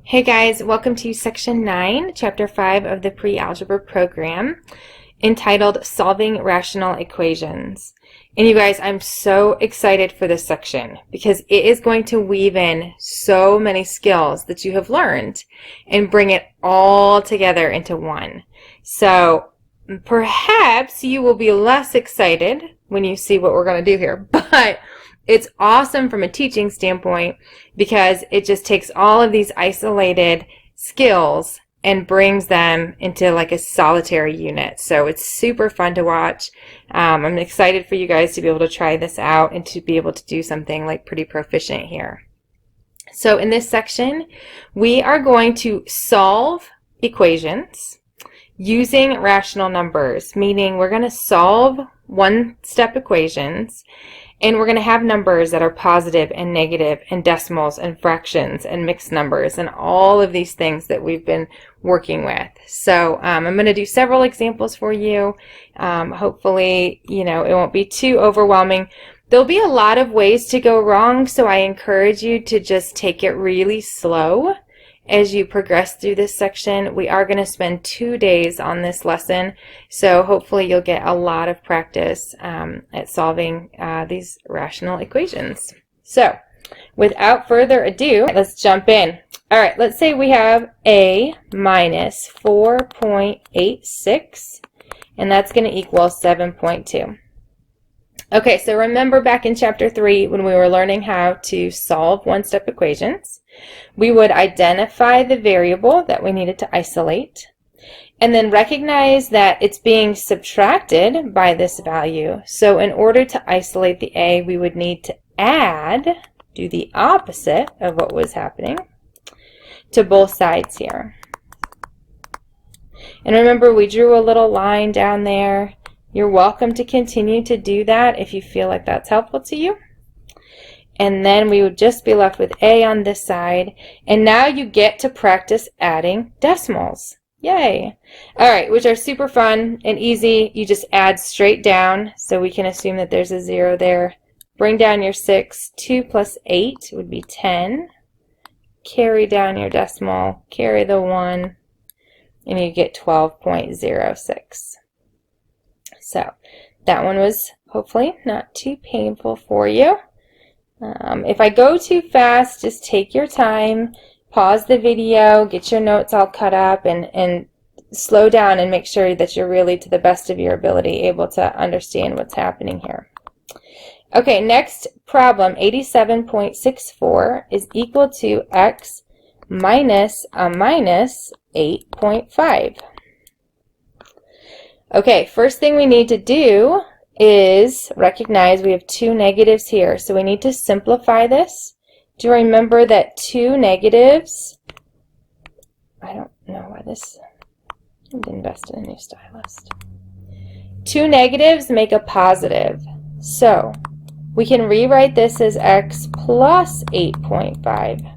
Hey guys, welcome to Section 9, Chapter 5 of the Pre-Algebra program, entitled Solving Rational Equations. And you guys, I'm so excited for this section because it is going to weave in so many skills that you have learned and bring it all together into one. So perhaps you will be less excited when you see what we're going to do here, but it's awesome from a teaching standpoint because it just takes all of these isolated skills and brings them into like a solitary unit. So it's super fun to watch. I'm excited for you guys to be able to try this out and to be able to do something like pretty proficient here. So in this section, we are going to solve equations using rational numbers, meaning we're going to solve one-step equations. And we're going to have numbers that are positive and negative and decimals and fractions and mixed numbers and all of these things that we've been working with. So I'm going to do several examples for you. Hopefully, it won't be too overwhelming. There'll be a lot of ways to go wrong, so I encourage you to just take it really slow as you progress through this section. We are going to spend 2 days on this lesson, so hopefully you'll get a lot of practice at solving these rational equations. So without further ado, let's jump in. All right, let's say we have a minus 4.86, and that's going to equal 7.2. Okay, so remember back in Chapter 3 when we were learning how to solve one-step equations, we would identify the variable that we needed to isolate and then recognize that it's being subtracted by this value. So in order to isolate the a, we would need to do the opposite of what was happening to both sides here. And remember, we drew a little line down there. You're welcome to continue to do that if you feel like that's helpful to you. And then we would just be left with a on this side. And now you get to practice adding decimals. Yay! All right, which are super fun and easy. You just add straight down, so we can assume that there's a 0 there. Bring down your 6. 2 plus 8 would be 10. Carry down your decimal, carry the 1, and you get 12.06. So that one was hopefully not too painful for you. If I go too fast, just take your time, pause the video, get your notes all cut up, and slow down and make sure that you're really, to the best of your ability, able to understand what's happening here. Okay, next problem, 87.64 is equal to x minus a minus 8.5. Okay, first thing we need to do is recognize we have two negatives here. So we need to simplify this. Do you remember that two negatives, I don't know why this, I didn't invest in a new stylist. Two negatives make a positive. So we can rewrite this as x plus 8.5.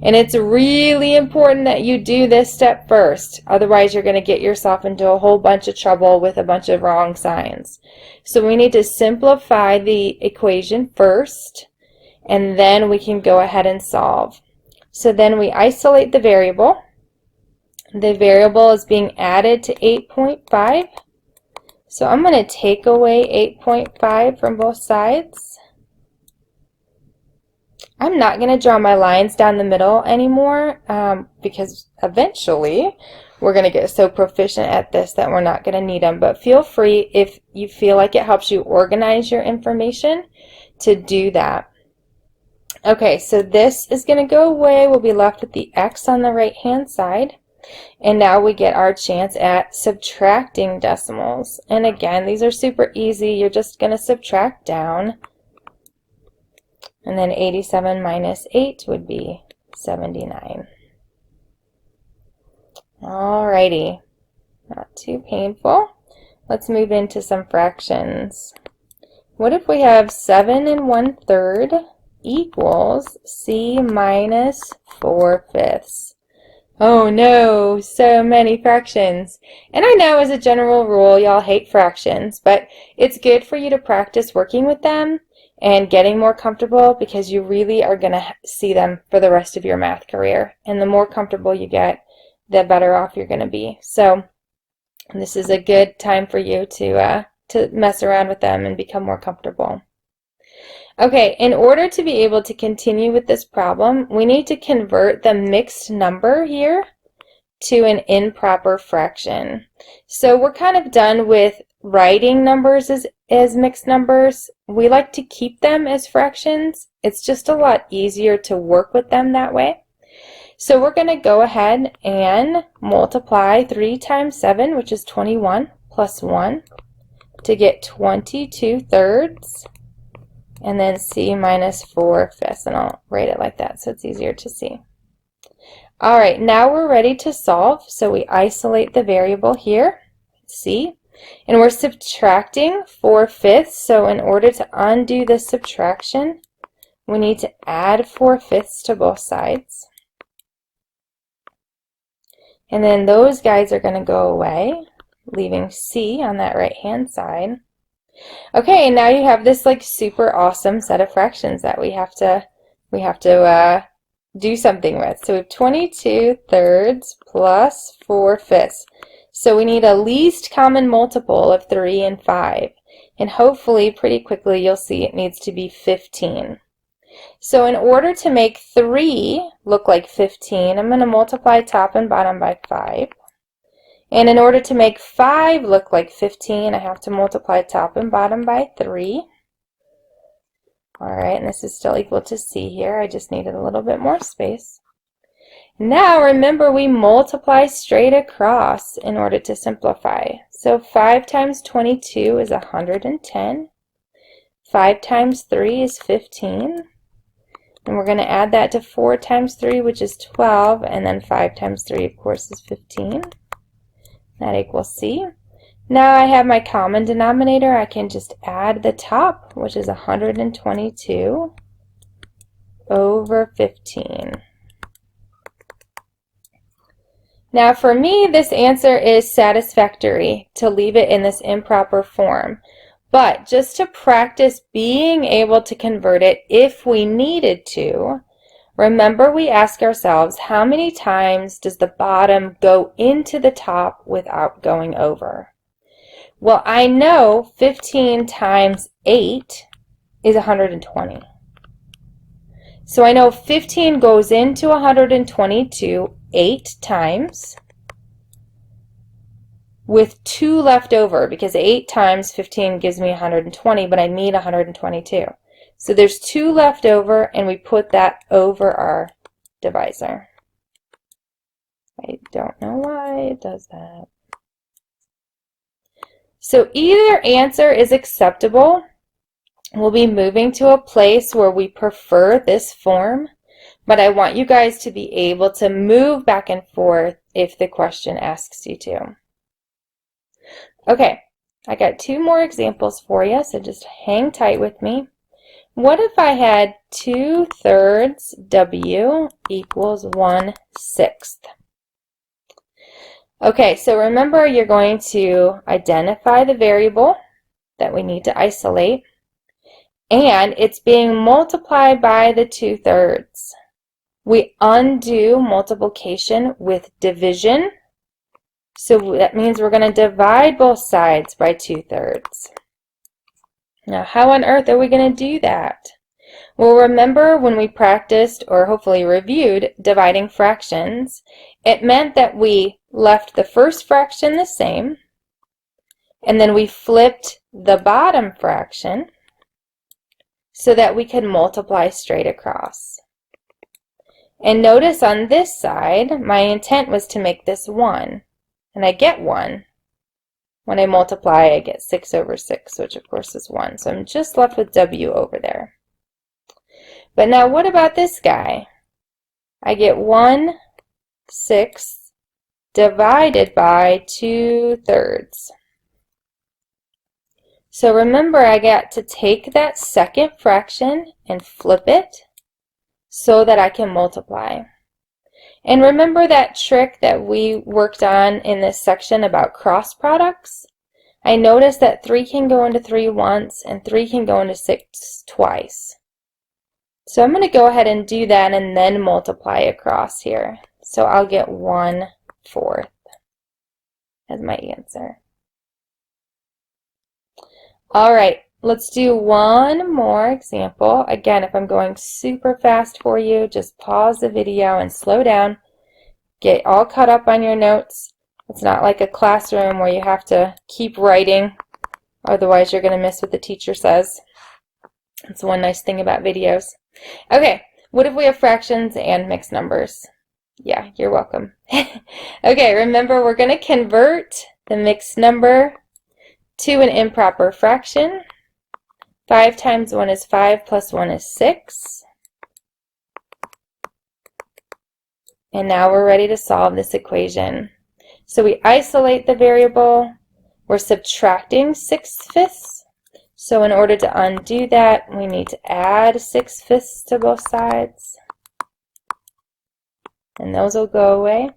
And it's really important that you do this step first. Otherwise, you're going to get yourself into a whole bunch of trouble with a bunch of wrong signs. So we need to simplify the equation first, and then we can go ahead and solve. So then we isolate the variable. The variable is being added to 8.5. So I'm going to take away 8.5 from both sides. I'm not going to draw my lines down the middle anymore because eventually we're going to get so proficient at this that we're not going to need them. But feel free, if you feel like it helps you organize your information, to do that. Okay, so this is going to go away. We'll be left with the x on the right-hand side. And now we get our chance at subtracting decimals. And again, these are super easy. You're just going to subtract down. And then 87 minus 8 would be 79. Alrighty, not too painful. Let's move into some fractions. What if we have 7 1/3 equals c minus 4/5? Oh no, so many fractions. And I know as a general rule, y'all hate fractions, but it's good for you to practice working with them and getting more comfortable, because you really are going to see them for the rest of your math career. And the more comfortable you get, the better off you're going to be. So this is a good time for you to mess around with them and become more comfortable. Okay, in order to be able to continue with this problem, we need to convert the mixed number here to an improper fraction. So we're kind of done with writing numbers as mixed numbers. We like to keep them as fractions. It's just a lot easier to work with them that way. So we're going to go ahead and multiply 3 times 7, which is 21, plus 1, to get 22/3, and then c minus 4/5, and I'll write it like that so it's easier to see. All right, now we're ready to solve, so we isolate the variable here, c, and we're subtracting 4/5, so in order to undo this subtraction, we need to add 4/5 to both sides. And then those guys are going to go away, leaving c on that right-hand side. Okay, now you have this like super awesome set of fractions that we have to do something with. So we have 22/3 plus 4/5. So we need a least common multiple of 3 and 5. And hopefully pretty quickly you'll see it needs to be 15. So in order to make 3 look like 15, I'm going to multiply top and bottom by 5. And in order to make 5 look like 15, I have to multiply top and bottom by 3. All right, and this is still equal to c here. I just needed a little bit more space. Now remember, we multiply straight across in order to simplify. So 5 times 22 is 110. 5 times 3 is 15. And we're going to add that to 4 times 3, which is 12, and then 5 times 3, of course, is 15. That equals c. Now I have my common denominator. I can just add the top, which is 122 over 15. Now for me, this answer is satisfactory to leave it in this improper form. But just to practice being able to convert it if we needed to, remember we ask ourselves, how many times does the bottom go into the top without going over? Well, I know 15 times 8 is 120. So I know 15 goes into 122 8 times, with 2 left over, because 8 times 15 gives me 120, but I need 122. So there's 2 left over, and we put that over our divisor. I don't know why it does that. So either answer is acceptable. We'll be moving to a place where we prefer this form, but I want you guys to be able to move back and forth if the question asks you to. Okay, I got 2 more examples for you, so just hang tight with me. What if I had 2/3 W equals 1/6? Okay, so remember, you're going to identify the variable that we need to isolate, and it's being multiplied by the 2/3. We undo multiplication with division. So that means we're going to divide both sides by 2/3. Now, how on earth are we going to do that? Well, remember when we practiced, or hopefully reviewed, dividing fractions, it meant that we left the first fraction the same, and then we flipped the bottom fraction so that we could multiply straight across. And notice on this side, my intent was to make this 1. And I get 1. When I multiply, I get 6 over 6, which of course is 1. So I'm just left with W over there. But now what about this guy? I get 1/6 divided by 2/3. So remember, I got to take that second fraction and flip it so that I can multiply. And remember that trick that we worked on in this section about cross products? I notice that 3 can go into 3 once and 3 can go into 6 twice. So I'm going to go ahead and do that and then multiply across here. So I'll get 1/4 as my answer. All right, let's do one more example. Again, if I'm going super fast for you, just pause the video and slow down. Get all caught up on your notes. It's not like a classroom where you have to keep writing, otherwise you're going to miss what the teacher says. That's one nice thing about videos. Okay, what if we have fractions and mixed numbers? Yeah, you're welcome. Okay, remember we're going to convert the mixed number to an improper fraction. 5 times 1 is 5 plus 1 is 6. And now we're ready to solve this equation. So we isolate the variable. We're subtracting 6/5. So in order to undo that, we need to add 6/5 to both sides. And those will go away.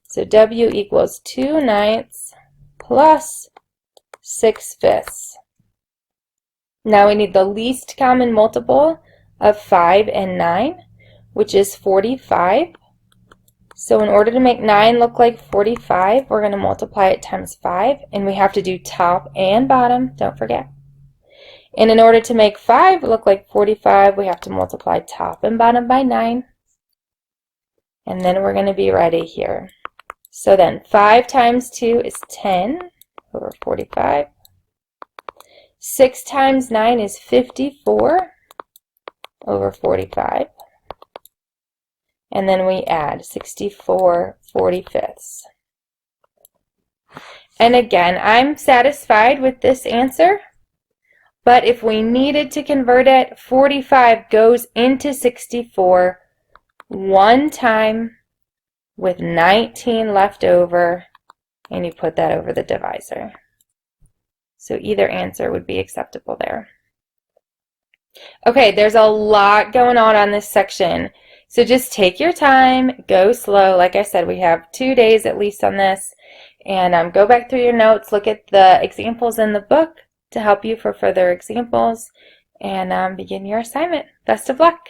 So W equals 2/9 plus 6/5. Now we need the least common multiple of 5 and 9, which is 45. So in order to make 9 look like 45, we're going to multiply it times 5, and we have to do top and bottom, don't forget. And in order to make 5 look like 45, we have to multiply top and bottom by 9. And then we're going to be ready here. So then 5 times 2 is 10 over 45. 6 times 9 is 54 over 45. And then we add 64/45. And again, I'm satisfied with this answer. But if we needed to convert it, 45 goes into 64 one time with 19 left over, and you put that over the divisor. So either answer would be acceptable there. Okay, there's a lot going on this section. So just take your time, go slow. Like I said, we have 2 days at least on this. And go back through your notes, look at the examples in the book to help you for further examples, and begin your assignment. Best of luck.